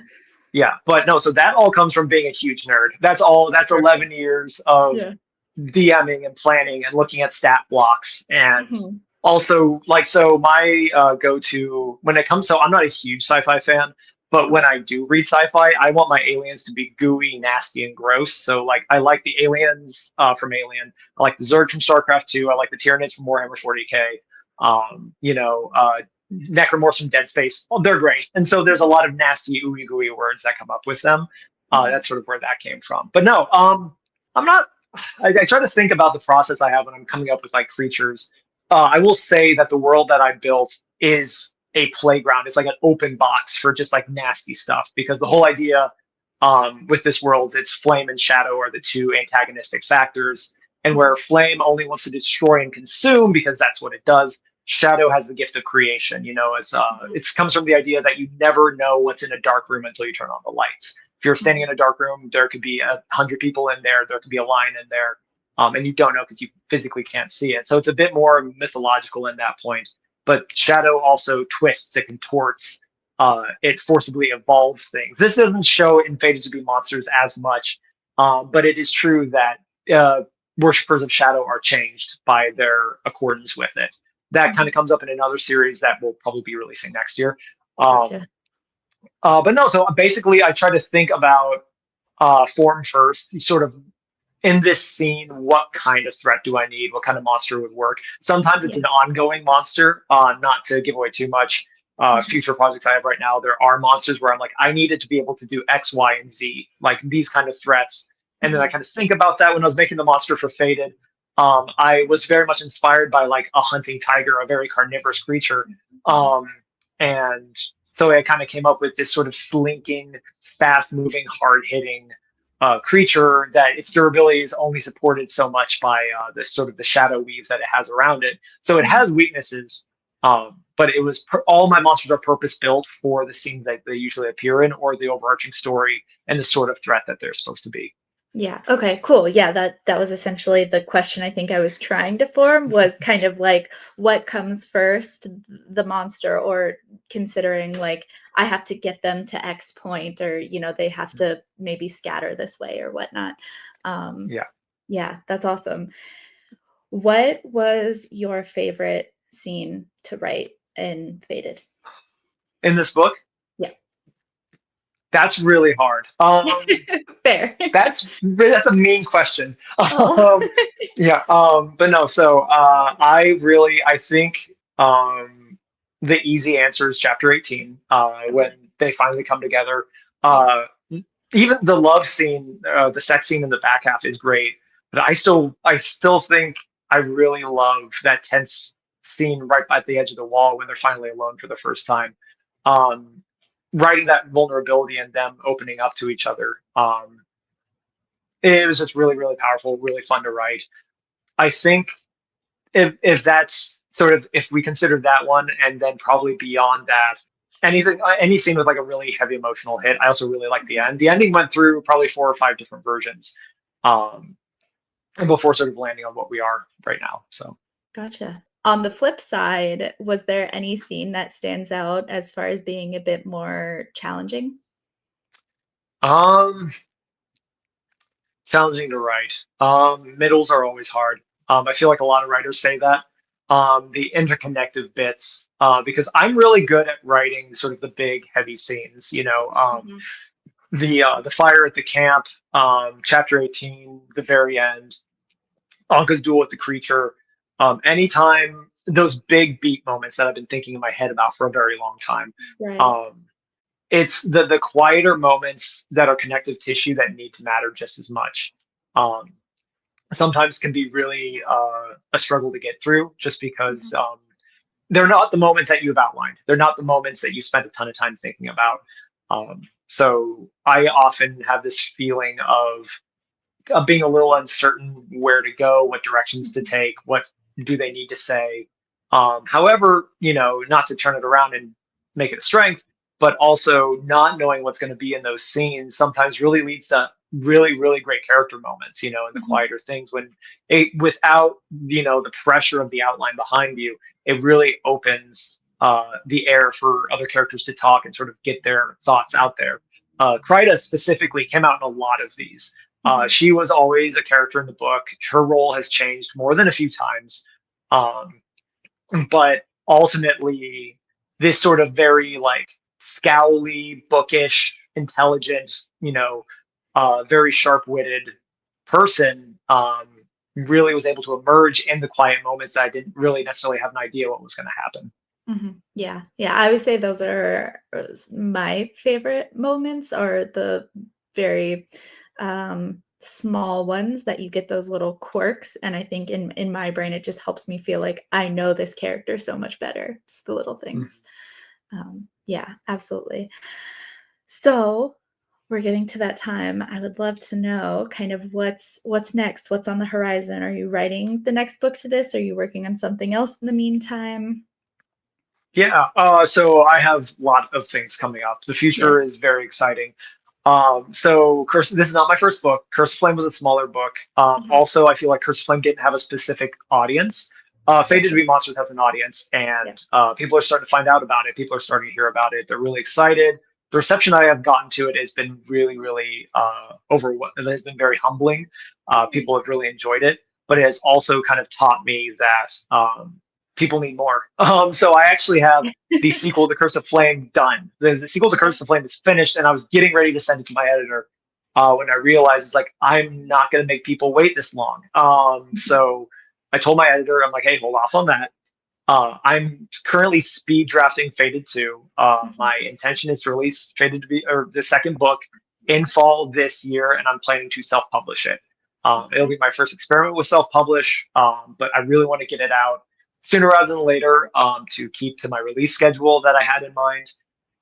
Speaker 2: yeah, but no. So that all comes from being a huge nerd. That's all. That's 11
Speaker 1: Perfect.
Speaker 2: years of
Speaker 1: Yeah.
Speaker 2: DMing and planning and looking at stat blocks and
Speaker 1: Mhm.
Speaker 2: also like so my go-to when it comes. So I'm not a huge sci-fi fan, But when
Speaker 1: Okay.
Speaker 2: I do read sci-fi, I want my aliens to be gooey, nasty, and gross. So like I like the aliens from Alien. I like the Zerg from StarCraft 2. I like the Tyranids from Warhammer 40K. You know, Necromorphs from Dead Space. Well, they're great. And so there's a lot of nasty, ooey gooey words that come up with them.
Speaker 1: Mhm.
Speaker 2: That's sort of where that came from. But no, I'm not. I try to think about the process I have when I'm coming up with like creatures. I will say that the world that I built is a playground. It's like an open box for just like nasty stuff because the
Speaker 1: Yeah.
Speaker 2: whole idea with this world, it's flame and shadow are the two antagonistic factors. And
Speaker 1: Mhm.
Speaker 2: where flame only wants to destroy and consume because that's what it does, shadow has the gift of creation. You know, as
Speaker 1: Mhm.
Speaker 2: it comes from the idea that you never know what's in a dark room until you turn on the lights. If you're standing
Speaker 1: Mhm.
Speaker 2: in a dark room, there could be 100 people in there. There could be a line in there, and you don't know because you physically can't see it. So it's a bit more mythological in that point. But shadow also twists, it contorts, it forcibly evolves things. This doesn't show in Fated to be Monsters as much, but it is true that worshippers of shadow are changed by their accordance with it. That kind
Speaker 1: Mhm.
Speaker 2: of comes up in another series that we'll probably be releasing next year. Um,
Speaker 1: Gotcha.
Speaker 2: but no, so basically, I try to think about form first, sort of in this scene, what kind of threat do I need? What kind of monster would work? Sometimes it's
Speaker 1: Yeah.
Speaker 2: an ongoing monster, not to give away too much.
Speaker 1: Mhm.
Speaker 2: Future projects I have right now, there are monsters where I'm like, I needed to be able to do X, Y, and Z, like these kind of threats. And then I
Speaker 1: Mhm.
Speaker 2: kind of think about that when I was making the monster for Fated. I was very much inspired by like a hunting tiger, a very carnivorous creature.
Speaker 1: Mhm.
Speaker 2: Um, and so I kind of came up with this sort of slinking, fast moving, hard hitting creature that its durability is only supported so much by the sort of the shadow weave that it has around it. So it
Speaker 1: Mhm.
Speaker 2: has weaknesses, but it was all my monsters are purpose built for the scenes that they usually appear in, or the overarching story and the sort of threat that they're supposed to be.
Speaker 1: Yeah. Okay, cool. Yeah, that was essentially the question I think I was trying to form was kind of like what comes first, the monster or considering like I have to get them to X point or they have to maybe scatter this way or whatnot. Um
Speaker 2: Yeah.
Speaker 1: yeah, that's awesome. What was your favorite scene to write in Faded?
Speaker 2: In this book,
Speaker 1: Yeah.
Speaker 2: that's really hard.
Speaker 1: Fair.
Speaker 2: That's a mean question.
Speaker 1: Oh.
Speaker 2: Yeah. But no. So I think the easy answer is chapter 18 when
Speaker 1: Okay.
Speaker 2: they finally come together.
Speaker 1: Yeah.
Speaker 2: Uh, Even the love scene, the sex scene in the back half is great, but I still think I really love that tense scene right at the edge of the wall when they're finally alone for the first time. Um, Writing that vulnerability and them opening up to each other. It was just really, really powerful, really fun to write. I think if that's sort of if we consider that one, and then probably beyond that, any scene with like a really heavy emotional hit. I also really like the
Speaker 1: Mhm.
Speaker 2: end. The ending went through probably 4 or 5 different versions, um, before sort of landing on what we are right now. So,
Speaker 1: Gotcha. On the flip side, was there any scene that stands out as far as being a bit more challenging?
Speaker 2: um, challenging to write. Middles are always hard. I feel like a lot of writers say that. The interconnected bits, because I'm really good at writing sort of the big, heavy scenes.
Speaker 1: Mhm.
Speaker 2: The fire at the camp, chapter 18, the very end, Anka's duel with the creature. Anytime those big beat moments that I've been thinking in my head about for a very long time.
Speaker 1: Right.
Speaker 2: Um, it's the quieter moments that are connective tissue that need to matter just as much. Um, Sometimes can be really a struggle to get through just because
Speaker 1: Mhm.
Speaker 2: they're not the moments that you've outlined. They're not the moments that you spent a ton of time thinking about. So I often have this feeling of being a little uncertain where to go, what directions to
Speaker 1: Mhm.
Speaker 2: take, what do they need to say. However, not to turn it around and make it a strength, but also not knowing what's going to be in those scenes sometimes really leads to really, really great character moments, in the
Speaker 1: Mhm.
Speaker 2: quieter things when without, the pressure of the outline behind you, it really opens the air for other characters to talk and sort of get their thoughts out there. Krita specifically came out in a lot of these.
Speaker 1: Mhm.
Speaker 2: She was always a character in the book. Her role has changed more than a few times. Um, but ultimately, this sort of very like scowly, bookish, intelligent, very sharp-witted person, really was able to emerge in the quiet moments that I didn't really necessarily have an idea what was going to happen.
Speaker 1: Yeah, yeah, I would say those are my favorite moments are the very, small ones that you get those little quirks, and I think in my brain, it just helps me feel like I know this character so much better, just the little things. Yeah, absolutely. So, we're getting to that time. I would love to know kind of what's next, what's on the horizon. Are you writing the next book to this? Are you working on something else in the meantime?
Speaker 2: Yeah, so I have a lot of things coming up. The
Speaker 1: Yeah.
Speaker 2: future is very exciting. So Curse, this is not my first book. Curse of Flame was a smaller book.
Speaker 1: Mhm.
Speaker 2: Also, I feel like Curse of Flame didn't have a specific audience. Fated to
Speaker 1: Gotcha.
Speaker 2: Be Monsters has an audience,
Speaker 1: Yeah.
Speaker 2: and people are starting to find out about it. People are starting to hear about it. They're really excited. The reception I have gotten to it has been really, really it has been very humbling.
Speaker 1: Yay.
Speaker 2: People have really enjoyed it, but it has also kind of taught me that people need more. So I actually have the sequel to Curse of Flame done. The sequel to
Speaker 1: Okay.
Speaker 2: Curse of Flame is finished, and I was getting ready to send it to my editor when I realized it's like I'm not going to make people wait this long.
Speaker 1: Mhm.
Speaker 2: So I told my editor, I'm like, hey, hold off on that. I'm currently speed drafting Fated 2.
Speaker 1: Mhm.
Speaker 2: My intention is to release Fated to be or the second book in fall this year, and I'm planning to self-publish it. It'll
Speaker 1: Okay.
Speaker 2: be my first experiment with self-publish, but I really want to get it out sooner rather than later to keep to my release schedule that I had in mind.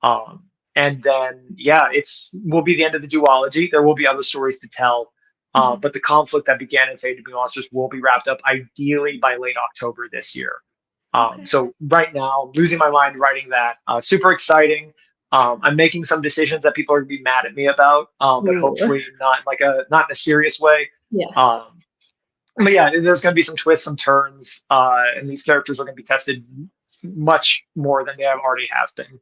Speaker 2: Um, and then, yeah, it's will be the end of the duology. There will be other stories to tell,
Speaker 1: Mhm.
Speaker 2: but the conflict that began in Fated to Be Monsters will be wrapped up ideally by late October this year.
Speaker 1: Okay.
Speaker 2: So right now, I'm losing my mind writing that. Super exciting. I'm making some decisions that people are going to be mad at me about, but
Speaker 1: Ooh.
Speaker 2: hopefully not in a serious way.
Speaker 1: Yeah.
Speaker 2: Um, but yeah, there's going to be some twists, some turns, and these characters are going to be tested much more than they have already have been.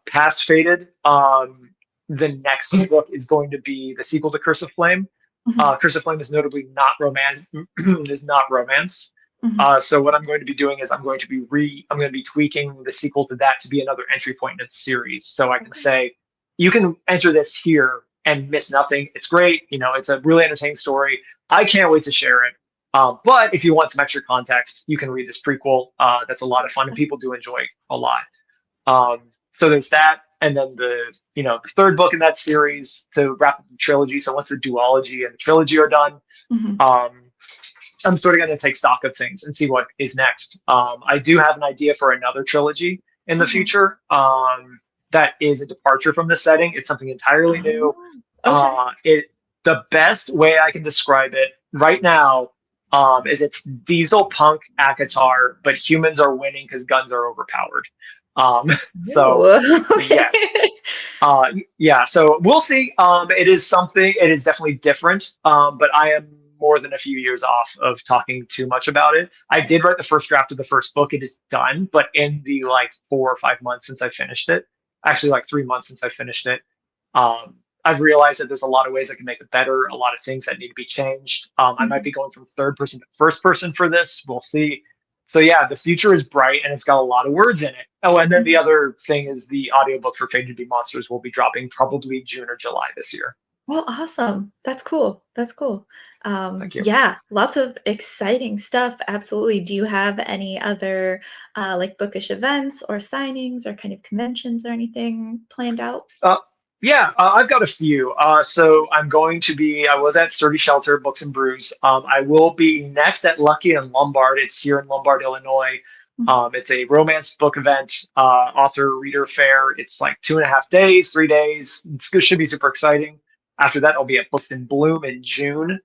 Speaker 2: Past Fated, the next book is going to be the sequel to Curse of Flame.
Speaker 1: Mhm.
Speaker 2: Curse of Flame is notably not romance. Is not romance.
Speaker 1: Mhm.
Speaker 2: So what I'm going to be doing is I'm going to be tweaking the sequel to that to be another entry point in the series. So I can
Speaker 1: Okay.
Speaker 2: say you can enter this here and miss nothing. It's great. It's a really entertaining story. I can't wait to share it. But if you want some extra context, you can read this prequel. That's a lot of fun, and people do enjoy a lot. So there's that, and then the third book in that series to wrap up the trilogy. So once the duology and the trilogy are done,
Speaker 1: Mhm.
Speaker 2: um, I'm sort of going to take stock of things and see what is next. I do have an idea for another trilogy in the
Speaker 1: Mhm.
Speaker 2: future. That is a departure from the setting. It's something entirely new.
Speaker 1: Oh, okay.
Speaker 2: It the best way I can describe it right now is it's diesel punk Akatar, but humans are winning because guns are overpowered. Um, so
Speaker 1: Ooh, okay.
Speaker 2: yes, yeah, so we'll see. It is something. It is definitely different. But I am more than a few years off of talking too much about it. I
Speaker 1: Yeah.
Speaker 2: did write the first draft of the first book. It is done, but in the like 4 or 5 months since I finished it, actually like 3 months since I finished it, um, I've realized that there's a lot of ways I can make it better. A lot of things that need to be changed. I might
Speaker 1: Mhm.
Speaker 2: be going from third person to first person for this. We'll see. So yeah, the future is bright and it's got a lot of words in it. Oh, and then the
Speaker 1: Mhm.
Speaker 2: other thing is the audiobook for Fated to Be Monsters will be dropping probably June or July this year.
Speaker 1: Well, awesome. That's cool. That's cool.
Speaker 2: Thank you.
Speaker 1: Yeah, lots of exciting stuff. Absolutely. Do you have any other like bookish events or signings or kind of conventions or anything planned out?
Speaker 2: Uh, yeah, I've got a few. So I was at Sturdy Shelter Books and Brews. I will be next at Lucky and Lombard. It's here in Lombard, Illinois.
Speaker 1: Mhm.
Speaker 2: It's a romance book event, author reader fair. It's like 2.5 days, 3 days. It should be super exciting. After that, I'll be at Books in Bloom in June,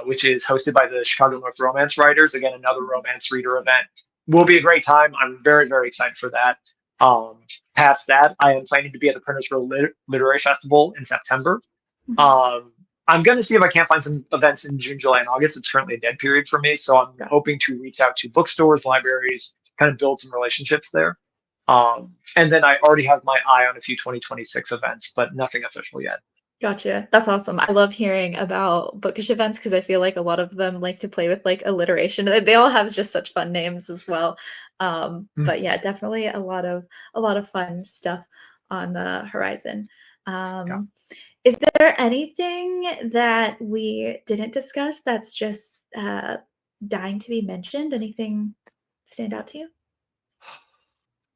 Speaker 2: which is hosted by the Chicago North Romance Writers. Again, another romance reader event. Will be a great time. I'm very, very excited for that. Um, Past that, I am planning to be at the Printers Row Literary Festival in September.
Speaker 1: Mhm.
Speaker 2: Um, I'm going to see if I can't find some events in June, July, and August. It's currently a dead period for me, so I'm
Speaker 1: Got
Speaker 2: hoping to reach out to bookstores, libraries, kind of build some relationships there. And then I already have my eye on a few 2026 events, but nothing official yet.
Speaker 1: Gotcha. That's awesome. I love hearing about bookish events because I feel like a lot of them like to play with like alliteration. They all have just such fun names as well. But yeah, definitely a lot of fun stuff on the horizon.
Speaker 2: Yeah.
Speaker 1: Um, is there anything that we didn't discuss that's just dying to be mentioned? Anything stand out to you?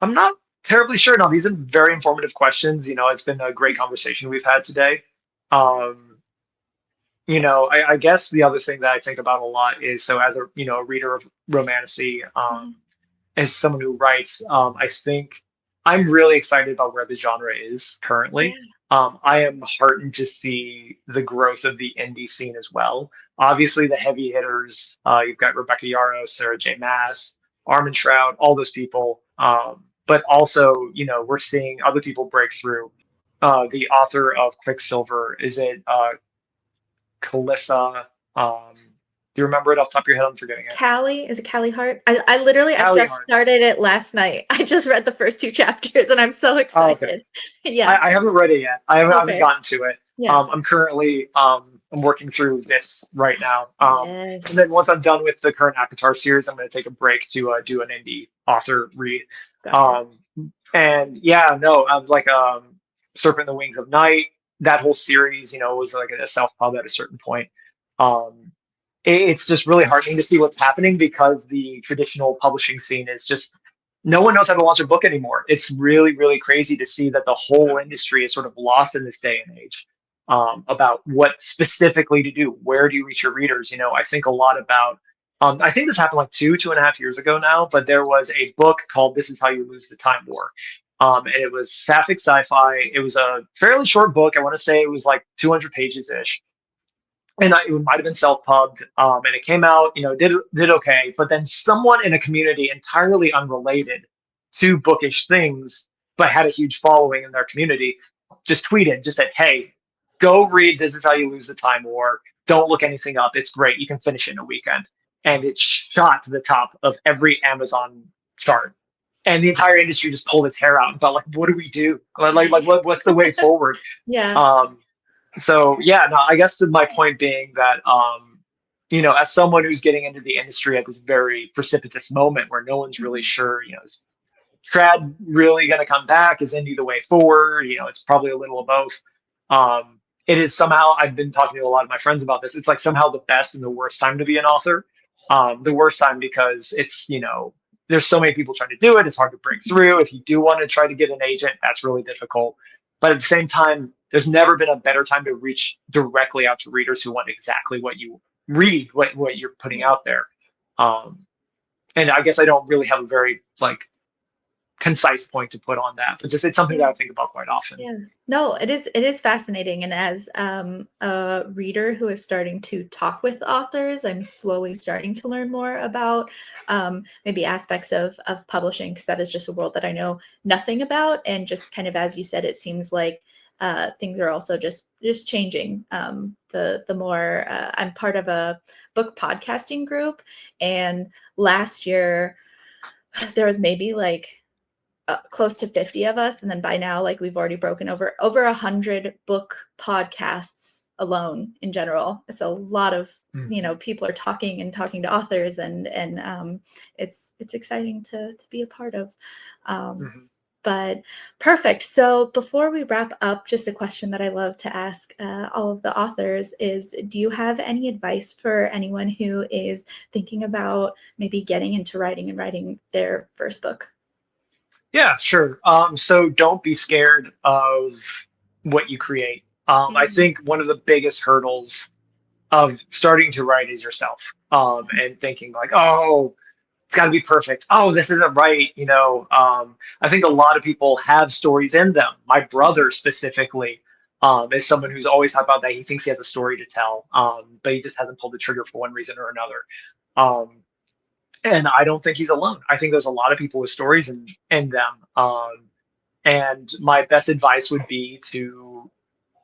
Speaker 2: I'm not terribly sure. No, these are very informative questions. It's been a great conversation we've had today. Um, I guess the other thing that I think about a lot is, so as a reader of Romantasy,
Speaker 1: Mhm.
Speaker 2: as someone who writes, I think I'm really excited about where the genre is
Speaker 1: Yeah,
Speaker 2: currently. I am heartened to see the growth of the indie scene as well. Obviously, the heavy hitters, you've got Rebecca Yarros, Sarah J. Maas, Armin Shroud, all those people. But also, we're seeing other people break through. The author of Quicksilver, is it Callisa? Do you remember it off the top of your head? I'm forgetting it.
Speaker 1: Callie, is it Callie Hart? I
Speaker 2: Callie
Speaker 1: just
Speaker 2: Hart.
Speaker 1: started it last night. I just read the first 2 chapters and I'm so
Speaker 2: Oh, okay.
Speaker 1: excited. Yeah.
Speaker 2: I haven't read it yet. I
Speaker 1: Oh,
Speaker 2: haven't
Speaker 1: fair.
Speaker 2: gotten to it.
Speaker 1: Yeah.
Speaker 2: I'm currently I'm working through this right now. And then
Speaker 1: Yes.
Speaker 2: once I'm done with the current Akatar series, I'm going to take a break to do an indie author read.
Speaker 1: Gotcha.
Speaker 2: Um, and yeah, no, I'm like Serpent in the Wings of Night. That whole series, was like a self pub at a certain point. Um, it's just really heartening to see what's happening because the traditional publishing scene is just no one knows how to launch a book anymore. It's really, really crazy to see that the whole industry is sort of lost in this day and age about what specifically to do. Where do you reach your readers? I think a lot about. I think this happened like 2.5 years ago now, but there was a book called "This Is How You Lose the Time War," and it was sapphic sci-fi. It was a fairly short book. I want to say it was like 200 pages ish, and it might have been self-pubbed, and it came out, did okay. But then someone in a community entirely unrelated to bookish things, but had a huge following in their community, just said, "Hey, go read This Is How You Lose the Time War. Don't look anything up. It's great. You can finish it in a weekend." And it shot to the top of every Amazon chart. And the entire industry just pulled its hair out and felt like, "What do we do? What's the way forward?"
Speaker 1: Yeah.
Speaker 2: Um, so yeah, no, I guess my point being that as someone who's getting into the industry at this very precipitous moment where no one's really
Speaker 1: Mhm.
Speaker 2: sure, is trad really going to come back? Is indie the way forward? It's probably a little of both. It is somehow, I've been talking to a lot of my friends about this. It's like somehow the best and the worst time to be an author. The worst time because there's so many people trying to do it. It's hard to break
Speaker 1: Mhm.
Speaker 2: through. If you do want to try to get an agent, that's really difficult. But at the same time, there's never been a better time to reach directly out to readers who want exactly what you read, what you're putting
Speaker 1: Yeah.
Speaker 2: out there. Um, and I guess I don't really have a very concise point to put on that, but just it's something that
Speaker 1: Yeah.
Speaker 2: I think about quite often.
Speaker 1: Yeah. No, it is fascinating, and as, a reader who is starting to talk with authors, I'm slowly starting to learn more about, maybe aspects of publishing, because that is just a world that I know nothing about, and just kind of as you said, it seems like, things are also just changing. The more, I'm part of a book podcasting group, and last year, there was maybe, like, close to 50 of us, and then by now, like, we've already broken over 100 book podcasts alone in general. It's a lot of,
Speaker 2: Mm-hmm.
Speaker 1: people are talking and talking to authors, and it's exciting to be a part of. um,
Speaker 2: Mm-hmm.
Speaker 1: but perfect. So before we wrap up, just a question that I love to ask all of the authors is, do you have any advice for anyone who is thinking about maybe getting into writing and writing their first book?
Speaker 2: Yeah, sure. So don't be scared of what you create. I
Speaker 1: Yeah.
Speaker 2: think one of the biggest hurdles of starting to write is yourself, and thinking like, oh, it's got to be perfect. Oh, this isn't right. I think a lot of people have stories in them. My brother specifically is someone who's always talked about that. He thinks he has a story to tell, but he just hasn't pulled the trigger for one reason or another. Um, and I don't think he's alone. I think there's a lot of people with stories in them. And my best advice would be to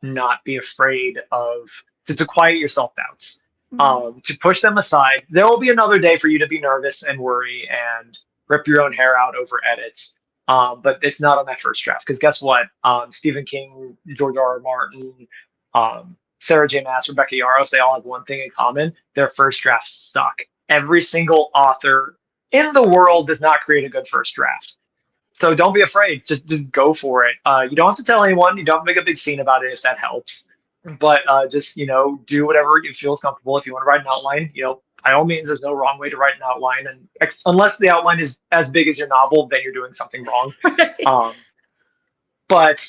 Speaker 2: not be afraid to quiet your self doubts,
Speaker 1: Mhm.
Speaker 2: to push them aside. There will be another day for you to be nervous and worry and rip your own hair out over edits. But it's not on that first draft because guess what? Stephen King, George R.R. Martin, Sarah J. Maas, Rebecca Yarros, they all have one thing in common: their first drafts suck. Every single author in the world does not create a good first draft. So don't be afraid. Just go for it. You don't have to tell anyone. You don't have to make a big scene about it if that helps. But just do whatever you feel is comfortable. If you want to write an outline, by all means, there's no wrong way to write an outline. And unless the outline is as big as your novel, then you're doing something wrong.
Speaker 1: Right.
Speaker 2: Um, but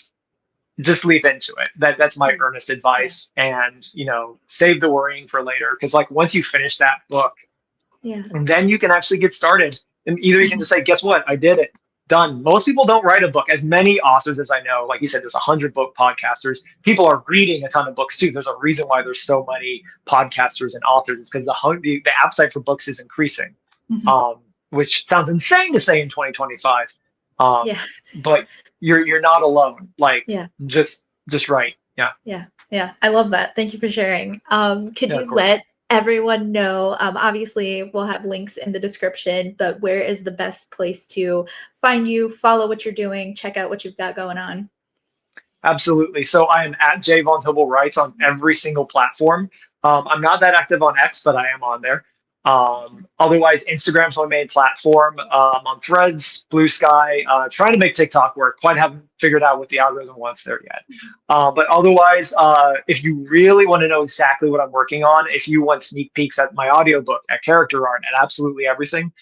Speaker 2: just leap into it. That's my earnest
Speaker 1: Yeah.
Speaker 2: advice. And save the worrying for later. Because like once you finish that book,
Speaker 1: Yeah.
Speaker 2: and then you can actually get started. And either you can
Speaker 1: Mhm.
Speaker 2: just say, guess what? I did it. Done. Most people don't write a book. As many authors as I know, like you said, there's 100 book podcasters. People are reading a ton of books too. There's a reason why there's so many podcasters and authors. It's because the appetite for books is increasing,
Speaker 1: Mhm.
Speaker 2: um, which sounds insane to say in 2025. Um,
Speaker 1: Yeah.
Speaker 2: but you're not alone. Like
Speaker 1: Yeah.
Speaker 2: just write. Yeah.
Speaker 1: Yeah. Yeah. I love that. Thank you for sharing. Could
Speaker 2: Yeah.
Speaker 1: you
Speaker 2: Of course.
Speaker 1: let everyone know? Obviously, we'll have links in the description, but where is the best place to find you, follow what you're doing, check out what you've got going on?
Speaker 2: Absolutely. So I am at J Von Tobel Writes on every single platform. I'm not that active on X, but I am on there. Otherwise, Instagram's my main platform. On Threads, Blue Sky, trying to make TikTok work. Quite haven't figured out what the algorithm wants there yet. But otherwise, if you really want to know exactly what I'm working on, if you want sneak peeks at my audiobook, at character art, at absolutely everything,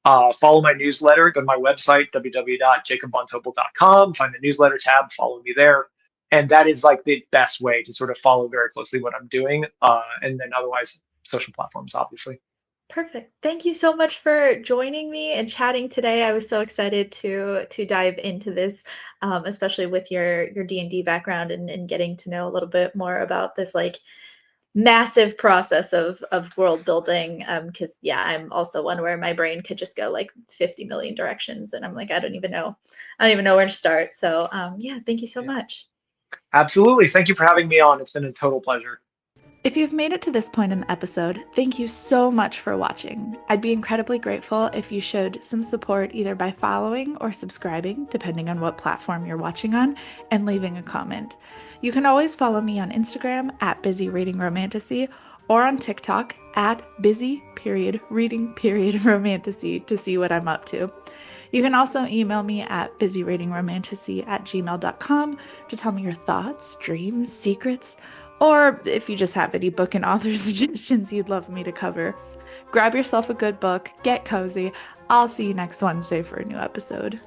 Speaker 2: follow my newsletter. Go to my website, www.jacobvontobel.com. Find the newsletter tab. Follow me there. And that is like the best way to sort of follow very closely what I'm doing. And then otherwise, social platforms, obviously.
Speaker 1: Perfect. Thank you so much for joining me and chatting today. I was so excited to dive into this, especially with your D&D background and getting to know a little bit more about this like massive process of world building. Because yeah, I'm also one where my brain could just go like 50 million directions, and I'm like, I don't even know where to start. So yeah, thank you so
Speaker 2: Yeah.
Speaker 1: much.
Speaker 2: Absolutely. Thank you for having me on. It's been a total pleasure.
Speaker 1: If you've made it to this point in the episode, thank you so much for watching. I'd be incredibly grateful if you showed some support either by following or subscribing, depending on what platform you're watching on, and leaving a comment. You can always follow me on Instagram at Busy Reading Romantasy or on TikTok at busy reading romantasy to see what I'm up to. You can also email me at busyreadingromantasy@gmail.com to tell me your thoughts, dreams, secrets, or if you just have any book and author suggestions you'd love me to cover. Grab yourself a good book, get cozy. I'll see you next Wednesday for a new episode.